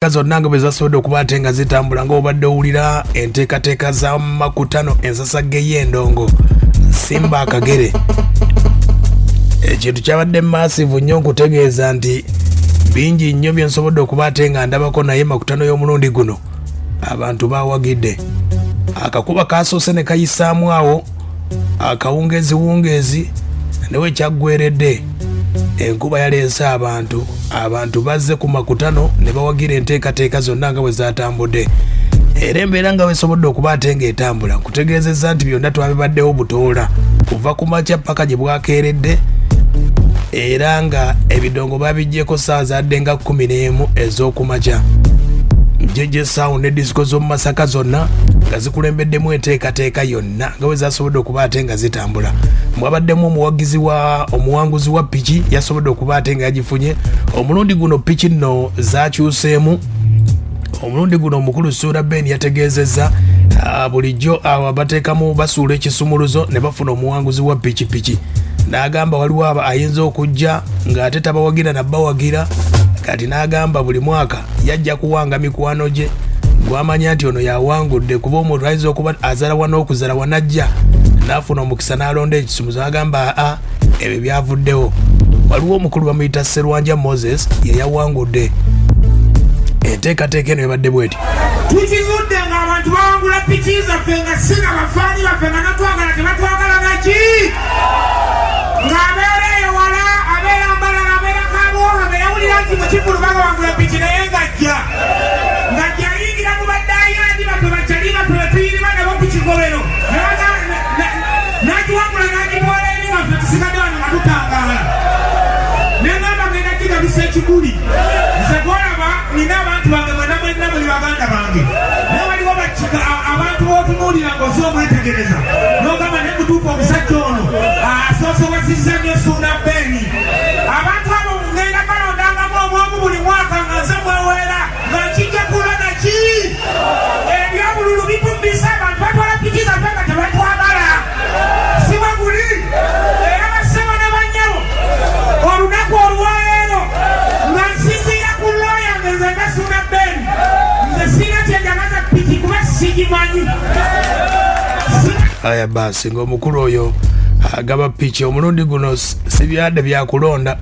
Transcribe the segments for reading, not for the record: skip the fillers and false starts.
zonna nga bwe zasobodde okuba ate nga zitambula ng'obadde owulira enteekateeka za makutano ensasagge y'endongo simba akagere ekintu kyabadde massive nnyo nkutegeeza nti bingi nnyo bye nsobodde okuba ate nga ndabako naye makutano y'omulundi guno abantu bawagidde akakuba kasoose ne kayisaamu awo akawungeeziwungeezi newe kyaggweredde enkuba yaleese abantu bazze ku makutano ne bawagira enteekateeka zonna nga bwe zatambudde era embeera nga wesobodde okuba ate ng'etambula nkutegeezezza nti byonna twabibaddewo butoola kuva ku makya paka gye bwakeeredde era nga ebidongo babiggyeko ssaawa zadde nga 11 ez'okumakya jeje sound ne disco z'omu Masaka zonna nga zikulembeddemu enteekateeka yonna nga bwe zasobodde okuba ate nga zitambula mwabaddemu omuwanguzi wa piki yasobodde okuba ate nga yagifunye omulundi guno piki nno zakyuseemu omulundi guno omukulu Ssuuna Ben yategeezezza bulijjo abo bateekamu basuula ekisumuluzo ne bafuna omuwanguzi wa piki n'agamba waliwo ayinza okujja ng'ate tabawagira nabbawagira kati n'agamba buli mwaka yajja kuwanga mikwano gye gwamanya nti ono yawangudde kuba omuntu ayinza okuba azalawa n'okuzala wanajja n'afuna omukisa n'alonda ekisumuzo agamba ebyo byavuddewo waliwo omukulu bamuyita Sserwanja Moses ye yawangudde enteekateeka eno ebadde bweti tukizudde ng'abantu bawangula piki zaffe nga sina bafaani baffe nga natwagala tebatwagala naki ng'abeera eyo wala abeera mbalala abeera kaabooha nga yawulira nti mukikulu bagawangula piki naye ngajja ayingira mu baddayandi baffe bakyali baffe betuyirima nabo ku kigobero nagiwangula n'agitwala eri waffe tusigadde wano nga tutangaala neŋŋamba ngenda kigabisa ekiguli nze gwolaba nina abantu bange mwenna muli baganda bange naye waliwo abantu b'otunuulira ng'oze omwetegereza n'ogamba ne mutuufu omusajja ono asosobozizza nnyo Ssuuna Ben abantu abo ngenda balondangamu omwomu buli mwaka nga nze mweweera nga nkijja kulo naki ebyobululu bipumbisa abantu batwala piki zaffe nga tebatwagala siba guli era bassebo ne bannyabo olunaku olwaleero nga nsinziira ku looya nge nze nga Ssuuna Ben nze sirina kyenjagaza piki kuba sigimanyi aya basi ng'omukulu oyo agaba piki omulundi guno sibyadde byakulonda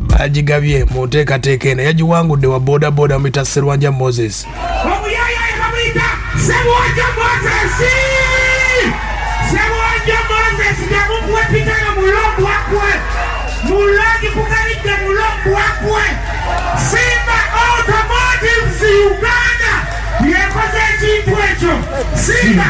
bagigabye mu nteekateeka eno yagiwangudde wa bodaboda muyita Sserwanja Moses omuyayaye bamuyita Sserwanja Moses jamukuwe pitano mulombu wakwe mulongi kugalidde mulombu wakwe Simba Automotives Uganda yekoze ekintu ekyo Simba